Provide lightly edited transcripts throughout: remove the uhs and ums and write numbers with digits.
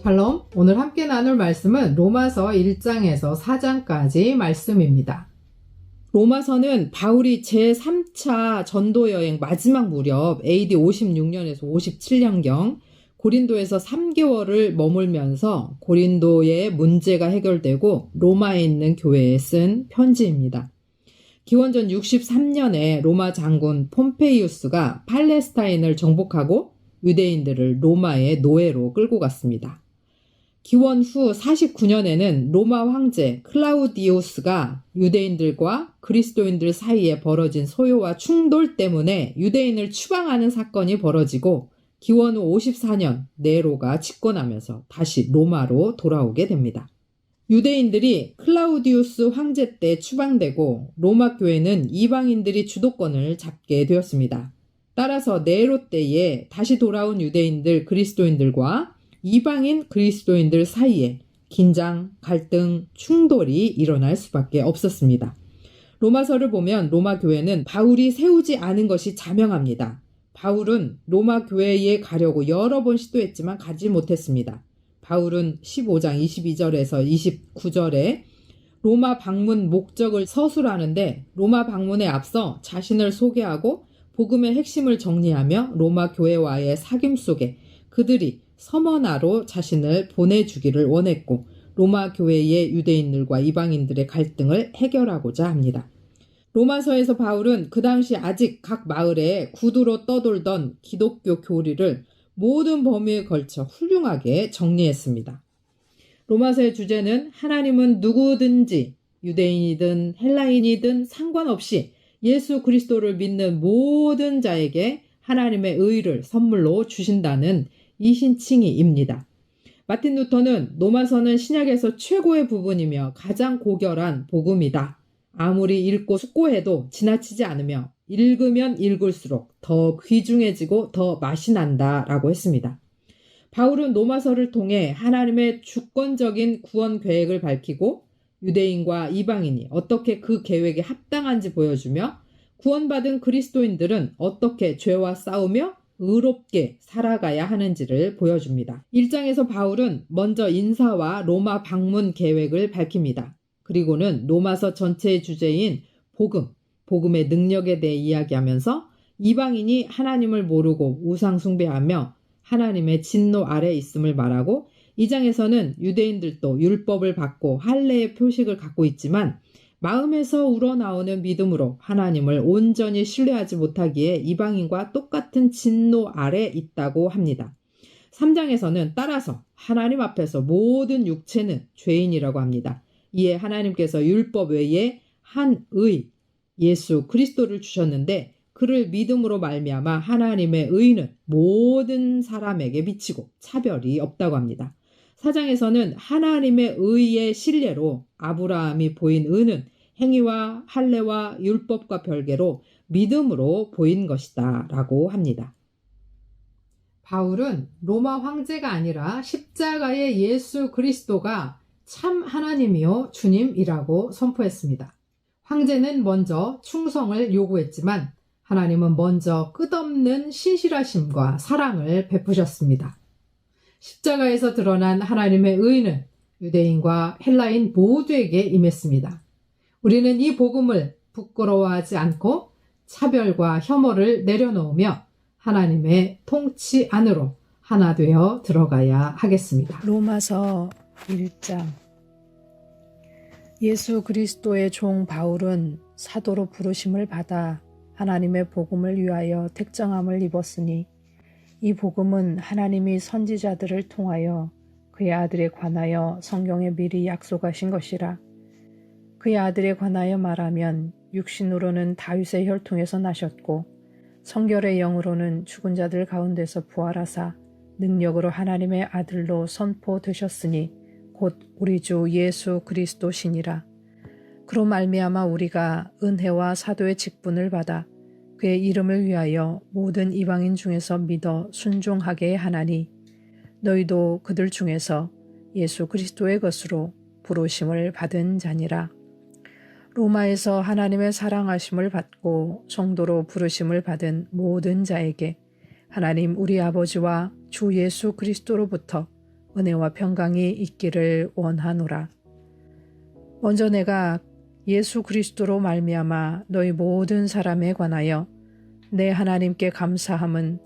샬롬, 오늘 함께 나눌 말씀은 로마서 1장에서 4장까지 말씀입니다. 로마서는 바울이 제3차 전도여행 마지막 무렵 AD 56년에서 57년경 고린도에서 3개월을 머물면서 고린도의 문제가 해결되고 로마에 있는 교회에 쓴 편지입니다. 기원전 63년에 로마 장군 폼페이우스가 팔레스타인을 정복하고 유대인들을 로마의 노예로 끌고 갔습니다. 기원 후 49년에는 로마 황제 클라우디우스가 유대인들과 그리스도인들 사이에 벌어진 소요와 충돌 때문에 유대인을 추방하는 사건이 벌어지고 기원 후 54년 네로가 집권하면서 다시 로마로 돌아오게 됩니다. 유대인들이 클라우디우스 황제 때 추방되고 로마 교회는 이방인들이 주도권을 잡게 되었습니다. 따라서 네로 때에 다시 돌아온 유대인들 그리스도인들과 이방인 그리스도인들 사이에 긴장, 갈등, 충돌이 일어날 수밖에 없었습니다. 로마서를 보면 로마 교회는 바울이 세우지 않은 것이 자명합니다. 바울은 로마 교회에 가려고 여러 번 시도했지만 가지 못했습니다. 바울은 15장 22절에서 29절에 로마 방문 목적을 서술하는데 로마 방문에 앞서 자신을 소개하고 복음의 핵심을 정리하며 로마 교회와의 사귐 속에 그들이 서머나로 자신을 보내주기를 원했고 로마 교회의 유대인들과 이방인들의 갈등을 해결하고자 합니다. 로마서에서 바울은 그 당시 아직 각 마을에 구두로 떠돌던 기독교 교리를 모든 범위에 걸쳐 훌륭하게 정리했습니다. 로마서의 주제는 하나님은 누구든지 유대인이든 헬라인이든 상관없이 예수 그리스도를 믿는 모든 자에게 하나님의 의를 선물로 주신다는 이신칭의입니다. 마틴 루터는 로마서는 신약에서 최고의 부분이며 가장 고결한 복음이다. 아무리 읽고 숙고해도 지나치지 않으며 읽으면 읽을수록 더 귀중해지고 더 맛이 난다 라고 했습니다. 바울은 로마서를 통해 하나님의 주권적인 구원 계획을 밝히고 유대인과 이방인이 어떻게 그 계획에 합당한지 보여주며 구원받은 그리스도인들은 어떻게 죄와 싸우며 의롭게 살아가야 하는지를 보여줍니다. 1장에서 바울은 먼저 인사와 로마 방문 계획을 밝힙니다. 그리고는 로마서 전체의 주제인 복음의 능력에 대해 이야기하면서 이방인이 하나님을 모르고 우상 숭배하며 하나님의 진노 아래 있음을 말하고 2장에서는 유대인들도 율법을 받고 할례의 표식을 갖고 있지만 마음에서 우러나오는 믿음으로 하나님을 온전히 신뢰하지 못하기에 이방인과 똑같은 진노 아래 있다고 합니다. 3장에서는 따라서 하나님 앞에서 모든 육체는 죄인이라고 합니다. 이에 하나님께서 율법 외에 한 의, 예수 그리스도를 주셨는데 그를 믿음으로 말미암아 하나님의 의는 모든 사람에게 미치고 차별이 없다고 합니다. 4장에서는 하나님의 의의 신뢰로 아브라함이 보인 의는 행위와 할례와 율법과 별개로 믿음으로 보인 것이다 라고 합니다. 바울은 로마 황제가 아니라 십자가의 예수 그리스도가 참 하나님이요 주님이라고 선포했습니다. 황제는 먼저 충성을 요구했지만 하나님은 먼저 끝없는 신실하심과 사랑을 베푸셨습니다. 십자가에서 드러난 하나님의 의는 유대인과 헬라인 모두에게 임했습니다. 우리는 이 복음을 부끄러워하지 않고 차별과 혐오를 내려놓으며 하나님의 통치 안으로 하나 되어 들어가야 하겠습니다. 로마서 1장. 예수 그리스도의 종 바울은 사도로 부르심을 받아 하나님의 복음을 위하여 택정함을 입었으니 이 복음은 하나님이 선지자들을 통하여 그의 아들에 관하여 성경에 미리 약속하신 것이라. 그의 아들에 관하여 말하면 육신으로는 다윗의 혈통에서 나셨고 성결의 영으로는 죽은 자들 가운데서 부활하사 능력으로 하나님의 아들로 선포되셨으니 곧 우리 주 예수 그리스도시니라. 그로 말미암아 우리가 은혜와 사도의 직분을 받아 그의 이름을 위하여 모든 이방인 중에서 믿어 순종하게 하나니 너희도 그들 중에서 예수 그리스도의 것으로 부르심을 받은 자니라. 로마에서 하나님의 사랑하심을 받고 성도로 부르심을 받은 모든 자에게 하나님 우리 아버지와 주 예수 그리스도로부터 은혜와 평강이 있기를 원하노라. 먼저 내가 예수 그리스도로 말미암아 너희 모든 사람에 관하여 내 하나님께 감사함은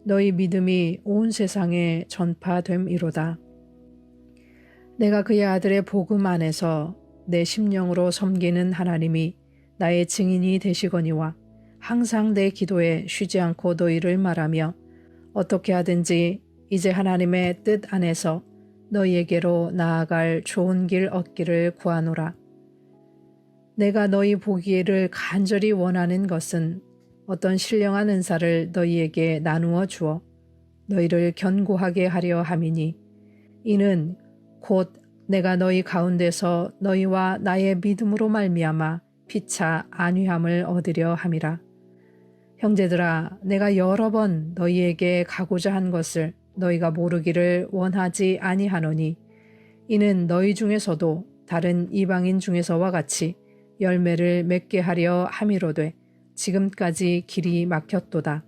너희 믿음이 온 세상에 전파됨이로다. 내가 그의 아들의 복음 안에서 내 심령으로 섬기는 하나님이 나의 증인이 되시거니와 항상 내 기도에 쉬지 않고 너희를 말하며 어떻게 하든지 이제 하나님의 뜻 안에서 너희에게로 나아갈 좋은 길 얻기를 구하노라. 내가 너희 보기를 간절히 원하는 것은 어떤 신령한 은사를 너희에게 나누어 주어 너희를 견고하게 하려 함이니 이는 곧 내가 너희 가운데서 너희와 나의 믿음으로 말미암아 피차 안위함을 얻으려 함이라. 형제들아, 내가 여러 번 너희에게 가고자 한 것을 너희가 모르기를 원하지 아니하노니 이는 너희 중에서도 다른 이방인 중에서와 같이 열매를 맺게 하려 함이로되 지금까지 길이 막혔도다.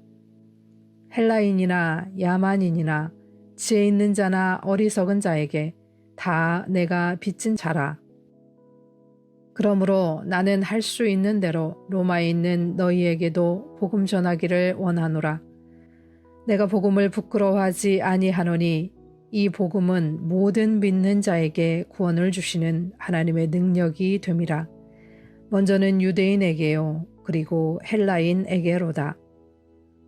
헬라인이나 야만인이나 지혜 있는 자나 어리석은 자에게 다 내가 빚진 자라. 그러므로 나는 할 수 있는 대로 로마에 있는 너희에게도 복음 전하기를 원하노라. 내가 복음을 부끄러워하지 아니하노니 이 복음은 모든 믿는 자에게 구원을 주시는 하나님의 능력이 됨이라. 먼저는 유대인에게요, 그리고 헬라인에게로다.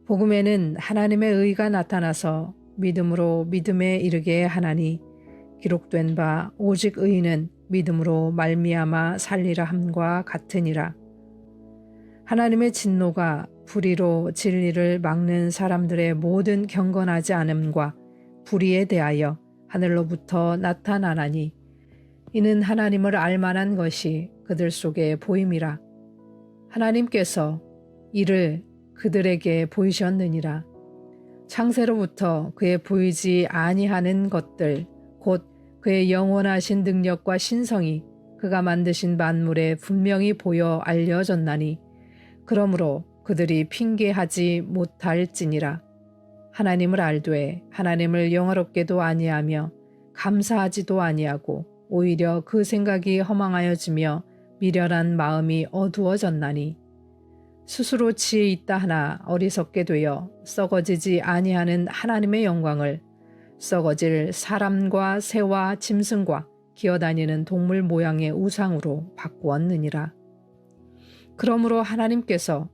복음에는 하나님의 의가 나타나서 믿음으로 믿음에 이르게 하나니 기록된 바 오직 의인은 믿음으로 말미암아 살리라 함과 같으니라. 하나님의 진노가 불의로 진리를 막는 사람들의 모든 경건하지 않음과 불의에 대하여 하늘로부터 나타나나니 이는 하나님을 알만한 것이 그들 속에 보임이라. 하나님께서 이를 그들에게 보이셨느니라. 창세로부터 그의 보이지 아니하는 것들 곧 그의 영원하신 능력과 신성이 그가 만드신 만물에 분명히 보여 알려졌나니 그러므로 그들이 핑계하지 못할지니라. 하나님을 알되 하나님을 영화롭게도 아니하며 감사하지도 아니하고 오히려 그 생각이 허망하여지며 미련한 마음이 어두워졌나니 스스로 지혜 있다 하나 어리석게 되어 썩어지지 아니하는 하나님의 영광을 썩어질 사람과 새와 짐승과 기어다니는 동물 모양의 우상으로 바꾸었느니라. 그러므로 하나님께서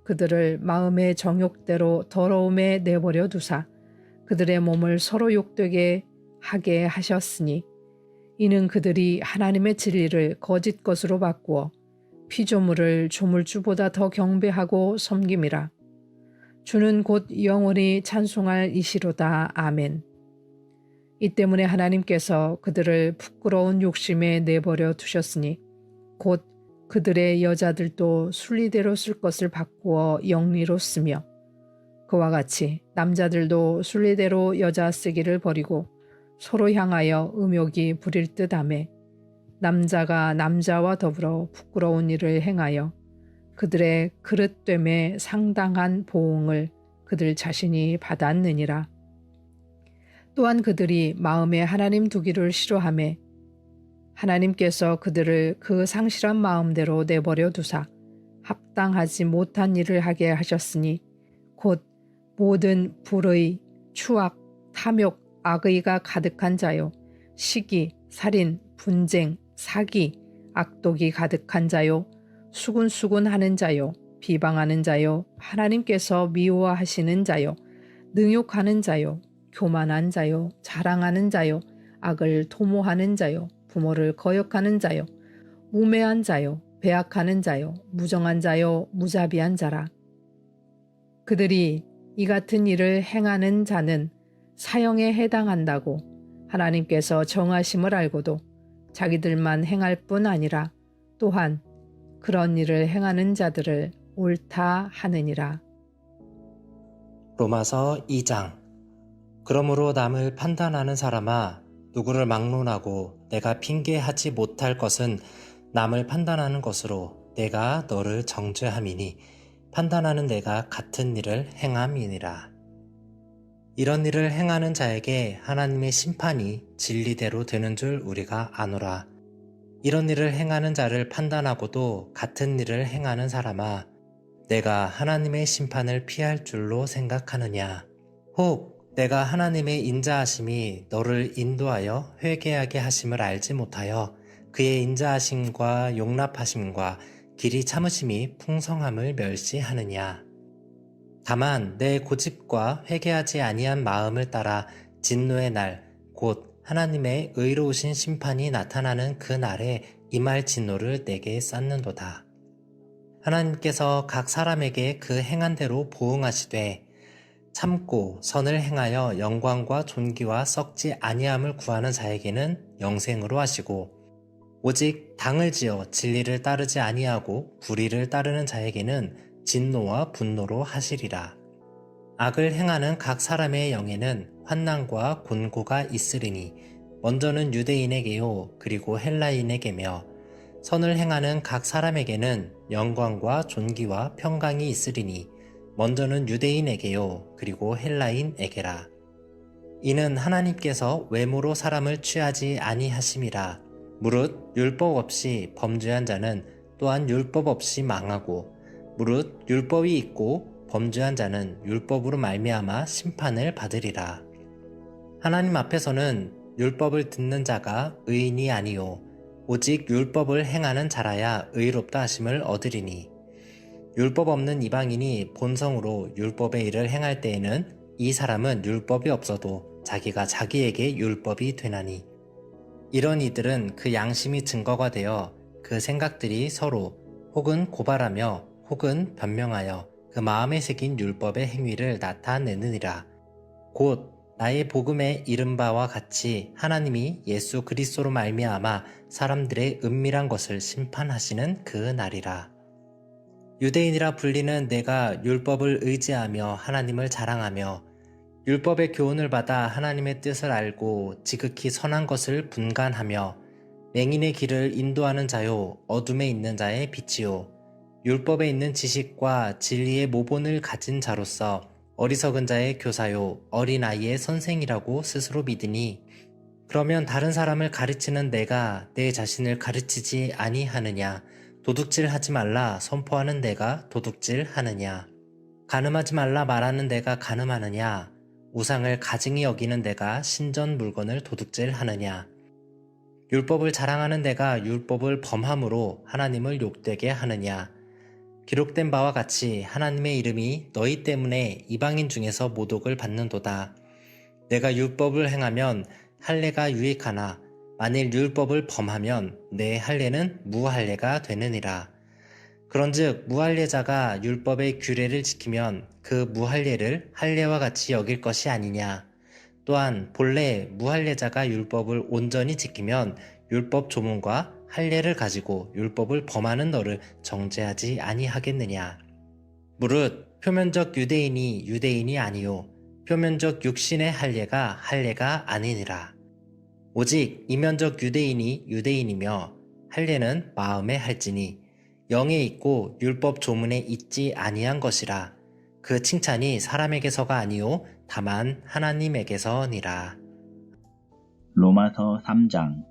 그들을 마음의 정욕대로 더러움에 내버려 두사 그들의 몸을 서로 욕되게 하게 하셨으니 이는 그들이 하나님의 진리를 거짓 것으로 바꾸어 피조물을 조물주보다 더 경배하고 섬김이라. 주는 곧 영원히 찬송할 이시로다. 아멘. 이 때문에 하나님께서 그들을 부끄러운 욕심에 내버려 두셨으니 곧 그들의 여자들도 순리대로 쓸 것을 바꾸어 영리로 쓰며 그와 같이 남자들도 순리대로 여자 쓰기를 버리고 서로 향하여 음욕이 부릴 듯하매 남자가 남자와 더불어 부끄러운 일을 행하여 그들의 그릇됨에 상당한 보응을 그들 자신이 받았느니라. 또한 그들이 마음에 하나님 두기를 싫어하매 하나님께서 그들을 그 상실한 마음대로 내버려 두사 합당하지 못한 일을 하게 하셨으니 곧 모든 불의, 추악, 탐욕, 악의가 가득한 자요 시기, 살인, 분쟁, 사기, 악독이 가득한 자요 수군수군하는 자요 비방하는 자요 하나님께서 미워하시는 자요 능욕하는 자요 교만한 자요 자랑하는 자요 악을 도모하는 자요 부모를 거역하는 자요 우매한 자요 배악하는 자요 무정한 자요 무자비한 자라. 그들이 이 같은 일을 행하는 자는 사형에 해당한다고 하나님께서 정하심을 알고도 자기들만 행할 뿐 아니라 또한 그런 일을 행하는 자들을 옳다 하느니라. 로마서 2장. 그러므로 남을 판단하는 사람아, 누구를 막론하고 내가 핑계하지 못할 것은 남을 판단하는 것으로 내가 너를 정죄함이니 판단하는 내가 같은 일을 행함이니라. 이런 일을 행하는 자에게 하나님의 심판이 진리대로 되는 줄 우리가 아노라. 이런 일을 행하는 자를 판단하고도 같은 일을 행하는 사람아, 내가 하나님의 심판을 피할 줄로 생각하느냐? 혹 내가 하나님의 인자하심이 너를 인도하여 회개하게 하심을 알지 못하여 그의 인자하심과 용납하심과 길이 참으심이 풍성함을 멸시하느냐? 다만 내 고집과 회개하지 아니한 마음을 따라 진노의 날, 곧 하나님의 의로우신 심판이 나타나는 그 날에 임할 진노를 내게 쌓는도다. 하나님께서 각 사람에게 그 행한 대로 보응하시되 참고 선을 행하여 영광과 존귀와 썩지 아니함을 구하는 자에게는 영생으로 하시고, 오직 당을 지어 진리를 따르지 아니하고 불의를 따르는 자에게는 진노와 분노로 하시리라. 악을 행하는 각 사람의 영에는 환난과 곤고가 있으리니 먼저는 유대인에게요 그리고 헬라인에게며, 선을 행하는 각 사람에게는 영광과 존귀와 평강이 있으리니 먼저는 유대인에게요 그리고 헬라인에게라. 이는 하나님께서 외모로 사람을 취하지 아니하심이라. 무릇 율법 없이 범죄한 자는 또한 율법 없이 망하고, 무릇 율법이 있고 범죄한 자는 율법으로 말미암아 심판을 받으리라. 하나님 앞에서는 율법을 듣는 자가 의인이 아니요 오직 율법을 행하는 자라야 의롭다 하심을 얻으리니, 율법 없는 이방인이 본성으로 율법의 일을 행할 때에는 이 사람은 율법이 없어도 자기가 자기에게 율법이 되나니, 이런 이들은 그 양심이 증거가 되어 그 생각들이 서로 혹은 고발하며 혹은 변명하여 그 마음에 새긴 율법의 행위를 나타내느니라. 곧 나의 복음에 이른 바와 같이 하나님이 예수 그리스도로 말미암아 사람들의 은밀한 것을 심판하시는 그 날이라. 유대인이라 불리는 내가 율법을 의지하며 하나님을 자랑하며 율법의 교훈을 받아 하나님의 뜻을 알고 지극히 선한 것을 분간하며 맹인의 길을 인도하는 자요 어둠에 있는 자의 빛이요 율법에 있는 지식과 진리의 모본을 가진 자로서 어리석은 자의 교사요 어린아이의 선생이라고 스스로 믿으니, 그러면 다른 사람을 가르치는 내가 내 자신을 가르치지 아니하느냐? 도둑질하지 말라 선포하는 내가 도둑질하느냐? 간음하지 말라 말하는 내가 간음하느냐? 우상을 가증히 여기는 내가 신전 물건을 도둑질하느냐? 율법을 자랑하는 내가 율법을 범함으로 하나님을 욕되게 하느냐? 기록된 바와 같이 하나님의 이름이 너희 때문에 이방인 중에서 모독을 받는도다. 내가 율법을 행하면 할례가 유익하나 만일 율법을 범하면 내 할례는 무할례가 되느니라. 그런즉 무할례자가 율법의 규례를 지키면 그 무할례를 할례와 같이 여길 것이 아니냐. 또한 본래 무할례자가 율법을 온전히 지키면 율법 조문과 할례를 가지고 율법을 범하는 너를 정죄하지 아니하겠느냐. 무릇 표면적 유대인이 유대인이 아니요 표면적 육신의 할례가 할례가 아니니라. 오직 이면적 유대인이 유대인이며 할례는 마음에 할지니 영에 있고 율법 조문에 있지 아니한 것이라. 그 칭찬이 사람에게서가 아니요 다만 하나님에게서니라. 로마서 3장.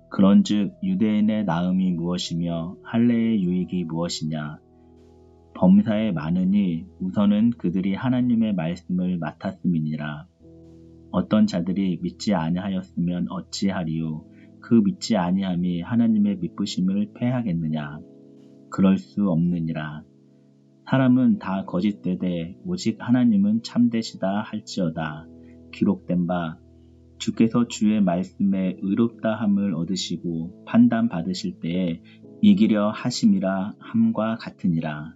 그런즉 유대인의 나음이 무엇이며 할례의 유익이 무엇이냐? 범사에 많으니 우선은 그들이 하나님의 말씀을 맡았음이니라. 어떤 자들이 믿지 아니하였으면 어찌하리요? 그 믿지 아니함이 하나님의 미쁘심을 패하겠느냐? 그럴 수 없느니라. 사람은 다 거짓되되 오직 하나님은 참되시다 할지어다. 기록된 바 주께서 주의 말씀에 의롭다함을 얻으시고 판단 받으실 때에 이기려 하심이라 함과 같으니라.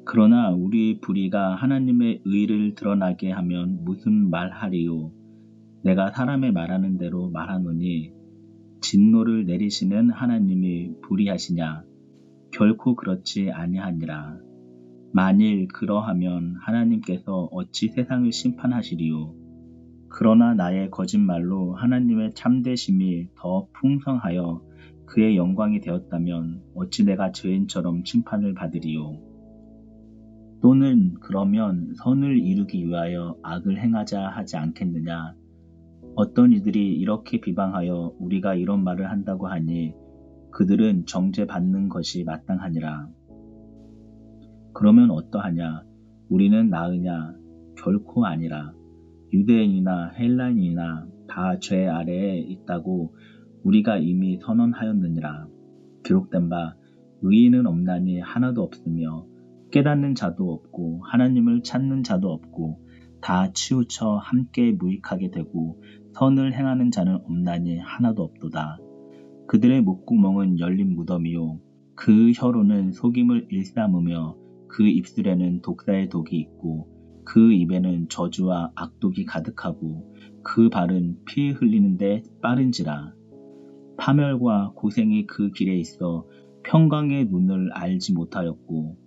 그러나 우리 불의가 하나님의 의를 드러나게 하면 무슨 말하리요? 내가 사람의 말하는 대로 말하노니 진노를 내리시는 하나님이 불의하시냐? 결코 그렇지 아니하니라. 만일 그러하면 하나님께서 어찌 세상을 심판하시리요? 그러나 나의 거짓말로 하나님의 참되심이 더 풍성하여 그의 영광이 되었다면 어찌 내가 죄인처럼 심판을 받으리요? 또는 그러면 선을 이루기 위하여 악을 행하자 하지 않겠느냐? 어떤 이들이 이렇게 비방하여 우리가 이런 말을 한다고 하니 그들은 정죄받는 것이 마땅하니라. 그러면 어떠하냐? 우리는 나으냐? 결코 아니라. 유대인이나 헬라인이나 다 죄 아래에 있다고 우리가 이미 선언하였느니라. 기록된 바 의인은 없나니 하나도 없으며 깨닫는 자도 없고 하나님을 찾는 자도 없고 다 치우쳐 함께 무익하게 되고 선을 행하는 자는 없나니 하나도 없도다. 그들의 목구멍은 열린 무덤이요 그 혀로는 속임을 일삼으며 그 입술에는 독사의 독이 있고 그 입에는 저주와 악독이 가득하고 그 발은 피 흘리는데 빠른지라. 파멸과 고생이 그 길에 있어 평강의 눈을 알지 못하였고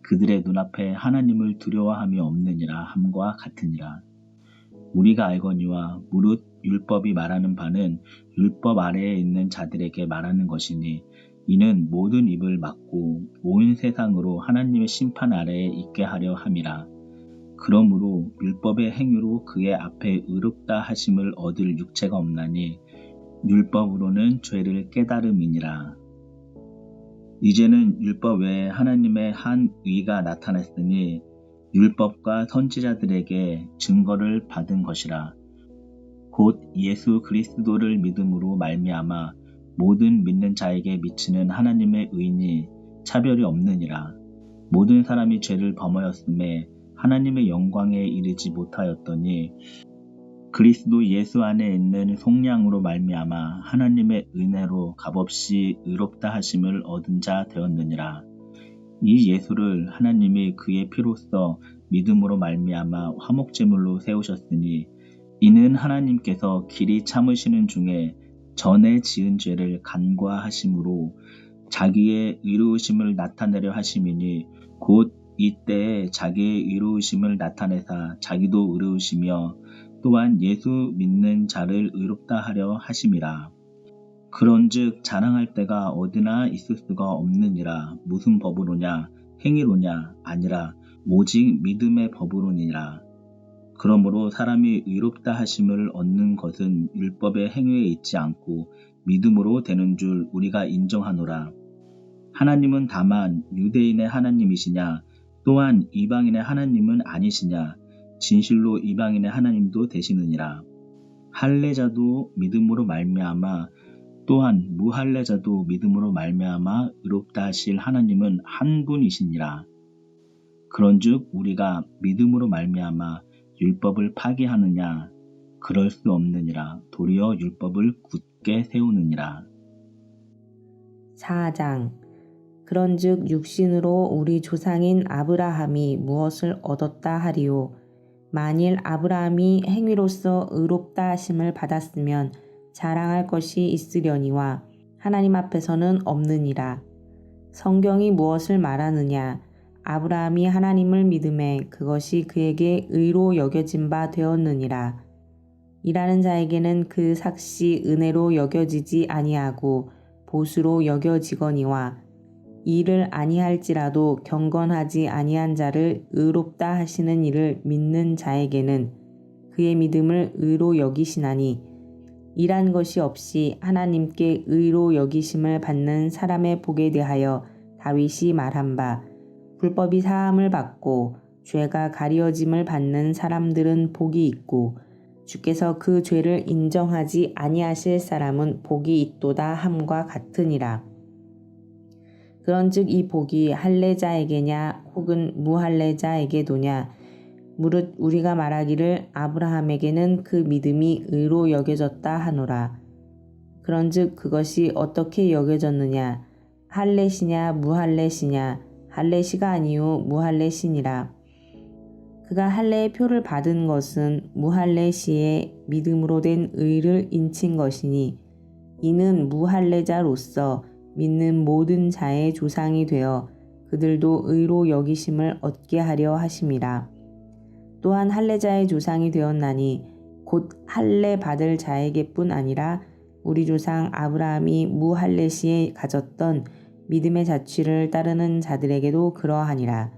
그들의 눈앞에 하나님을 두려워함이 없느니라 함과 같으니라. 우리가 알거니와 무릇 율법이 말하는 바는 율법 아래에 있는 자들에게 말하는 것이니 이는 모든 입을 막고 온 세상으로 하나님의 심판 아래에 있게 하려 함이라. 그러므로 율법의 행위로 그의 앞에 의롭다 하심을 얻을 육체가 없나니 율법으로는 죄를 깨달음이니라. 이제는 율법 외에 하나님의 한 의가 나타났으니 율법과 선지자들에게 증거를 받은 것이라. 곧 예수 그리스도를 믿음으로 말미암아 모든 믿는 자에게 미치는 하나님의 의니 차별이 없느니라. 모든 사람이 죄를 범하였음에 하나님의 영광에 이르지 못하였더니 그리스도 예수 안에 있는 속량으로 말미암아 하나님의 은혜로 값없이 의롭다 하심을 얻은 자 되었느니라. 이 예수를 하나님이 그의 피로써 믿음으로 말미암아 화목제물로 세우셨으니 이는 하나님께서 길이 참으시는 중에 전에 지은 죄를 간과하심으로 자기의 의로우심을 나타내려 하심이니 곧 이때에 자기의 의로우심을 나타내사 자기도 의로우시며 또한 예수 믿는 자를 의롭다 하려 하심이라. 그런즉 자랑할 때가 어디나 있을 수가 없느니라. 무슨 법으로냐? 행위로냐? 아니라 오직 믿음의 법으로니라. 그러므로 사람이 의롭다 하심을 얻는 것은 율법의 행위에 있지 않고 믿음으로 되는 줄 우리가 인정하노라. 하나님은 다만 유대인의 하나님이시냐? 또한 이방인의 하나님은 아니시냐? 진실로 이방인의 하나님도 되시느니라. 할례자도 믿음으로 말미암아 또한 무할례자도 믿음으로 말미암아 의롭다 하실 하나님은 한 분이시니라. 그런즉 우리가 믿음으로 말미암아 율법을 파기하느냐? 그럴 수 없느니라. 도리어 율법을 굳게 세우느니라. 4장. 그런즉 육신으로 우리 조상인 아브라함이 무엇을 얻었다 하리요? 만일 아브라함이 행위로서 의롭다 하심을 받았으면 자랑할 것이 있으려니와 하나님 앞에서는 없느니라. 성경이 무엇을 말하느냐? 아브라함이 하나님을 믿음에 그것이 그에게 의로 여겨진 바 되었느니라. 일하는 자에게는 그 삭시 은혜로 여겨지지 아니하고 보수로 여겨지거니와 일을 아니할지라도 경건하지 아니한 자를 의롭다 하시는 이를 믿는 자에게는 그의 믿음을 의로 여기시나니 일한 것이 없이 하나님께 의로 여기심을 받는 사람의 복에 대하여 다윗이 말한 바 불법이 사함을 받고 죄가 가려짐을 받는 사람들은 복이 있고 주께서 그 죄를 인정하지 아니하실 사람은 복이 있도다 함과 같으니라. 그런즉 이 복이 할례자에게냐 혹은 무할례자에게도냐? 무릇 우리가 말하기를 아브라함에게는 그 믿음이 의로 여겨졌다 하노라. 그런즉 그것이 어떻게 여겨졌느냐? 할례시냐 무할례시냐? 할례시가 아니요 무할례시니라. 그가 할례의 표를 받은 것은 무할례시의 믿음으로 된 의를 인친 것이니 이는 무할례자로서 믿는 모든 자의 조상이 되어 그들도 의로 여기심을 얻게 하려 하심이라. 또한 할례자의 조상이 되었나니 곧 할례 받을 자에게뿐 아니라 우리 조상 아브라함이 무할례 시에 가졌던 믿음의 자취를 따르는 자들에게도 그러하니라.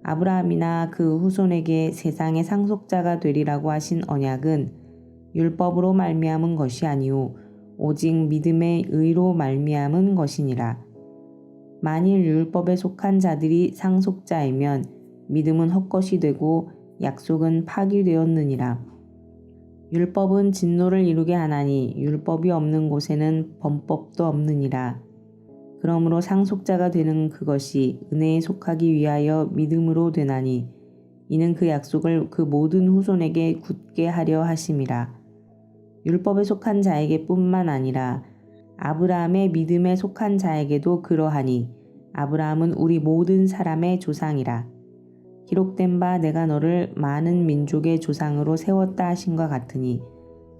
아브라함이나 그 후손에게 세상의 상속자가 되리라고 하신 언약은 율법으로 말미암은 것이 아니요 오직 믿음의 의로 말미암은 것이니라. 만일 율법에 속한 자들이 상속자이면 믿음은 헛것이 되고 약속은 파기되었느니라. 율법은 진노를 이루게 하나니 율법이 없는 곳에는 범법도 없느니라. 그러므로 상속자가 되는 그것이 은혜에 속하기 위하여 믿음으로 되나니 이는 그 약속을 그 모든 후손에게 굳게 하려 하심이라. 율법에 속한 자에게 뿐만 아니라 아브라함의 믿음에 속한 자에게도 그러하니 아브라함은 우리 모든 사람의 조상이라. 기록된 바 내가 너를 많은 민족의 조상으로 세웠다 하신과 같으니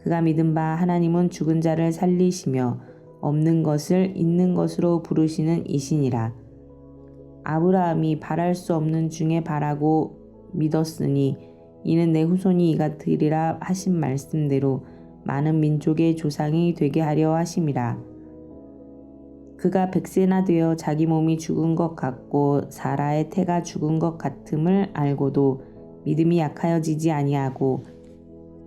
그가 믿은 바 하나님은 죽은 자를 살리시며 없는 것을 있는 것으로 부르시는 이시니라. 아브라함이 바랄 수 없는 중에 바라고 믿었으니 이는 내 후손이 이 같으리라 하신 말씀대로 많은 민족의 조상이 되게 하려 하심이라. 그가 100세나 되어 자기 몸이 죽은 것 같고 사라의 태가 죽은 것 같음을 알고도 믿음이 약하여지지 아니하고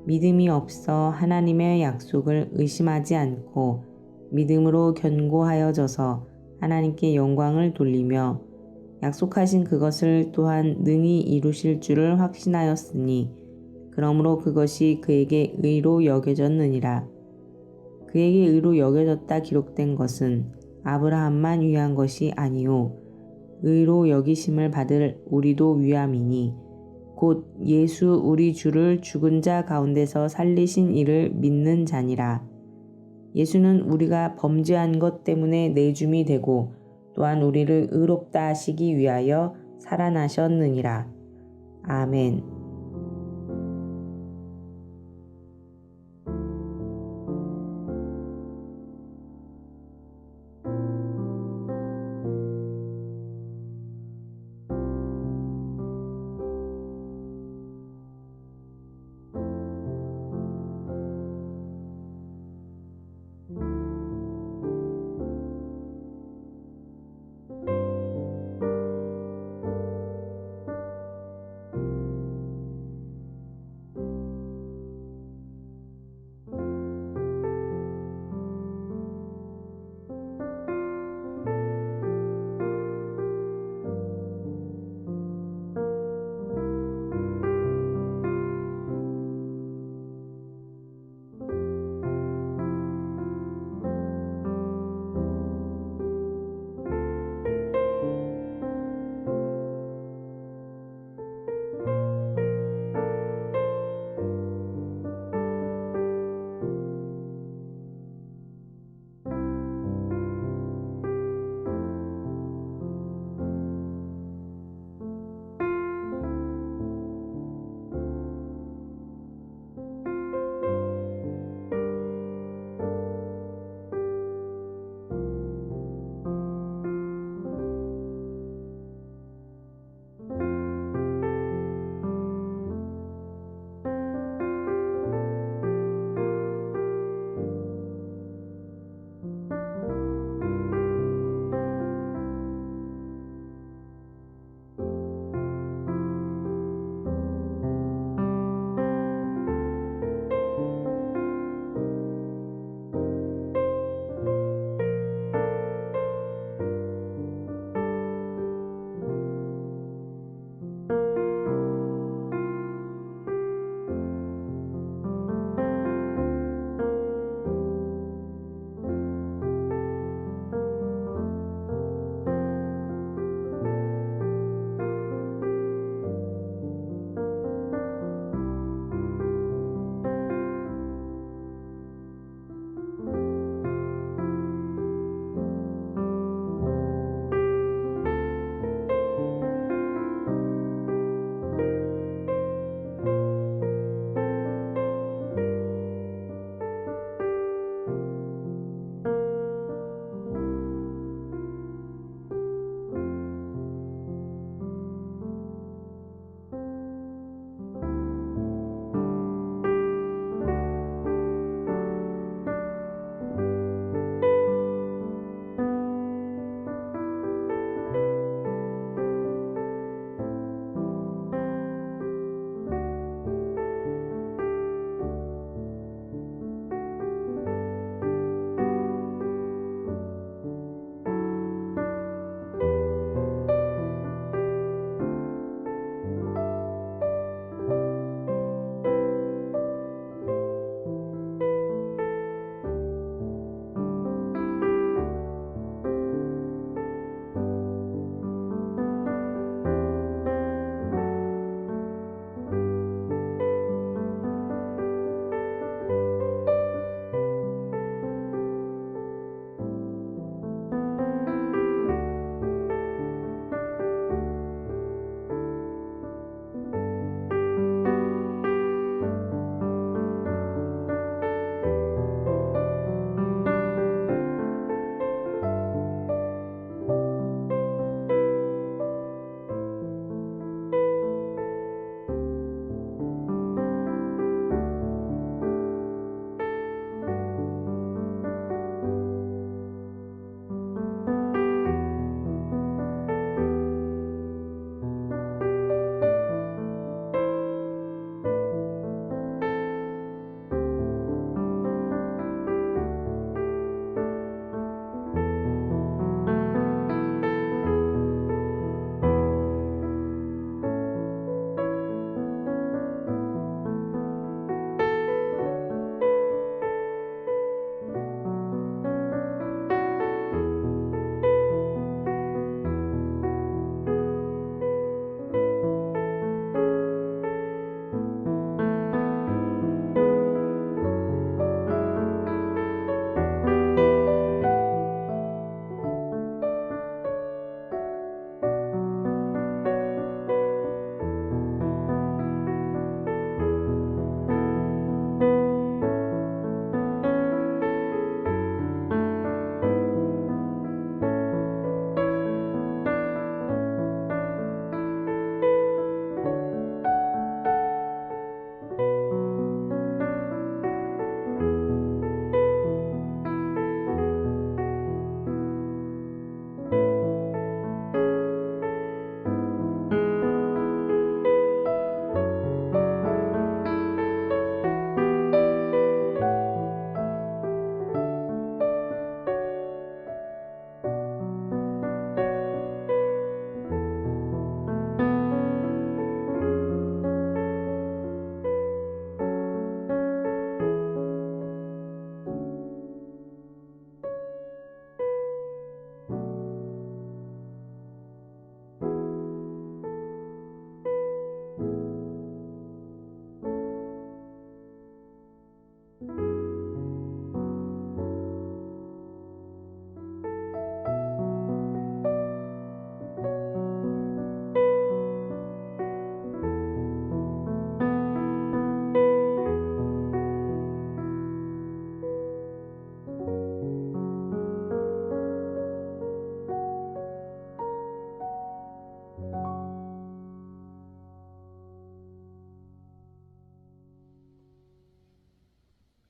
믿음이 없어 하나님의 약속을 의심하지 않고 믿음으로 견고하여져서 하나님께 영광을 돌리며 약속하신 그것을 또한 능히 이루실 줄을 확신하였으니 그러므로 그것이 그에게 의로 여겨졌느니라. 그에게 의로 여겨졌다 기록된 것은 아브라함만 위한 것이 아니요 의로 여기심을 받을 우리도 위함이니 곧 예수 우리 주를 죽은 자 가운데서 살리신 이를 믿는 자니라. 예수는 우리가 범죄한 것 때문에 내줌이 되고 또한 우리를 의롭다 하시기 위하여 살아나셨느니라. 아멘.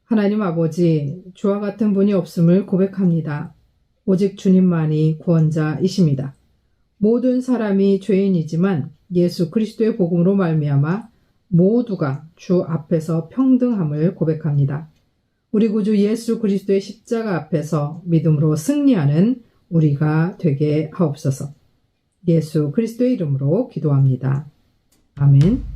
하나님 아버지, 주와 같은 분이 없음을 고백합니다. 오직 주님만이 구원자이십니다. 모든 사람이 죄인이지만 예수 그리스도의 복음으로 말미암아 모두가 주 앞에서 평등함을 고백합니다. 우리 구주 예수 그리스도의 십자가 앞에서 믿음으로 승리하는 우리가 되게 하옵소서. 예수 그리스도의 이름으로 기도합니다. 아멘.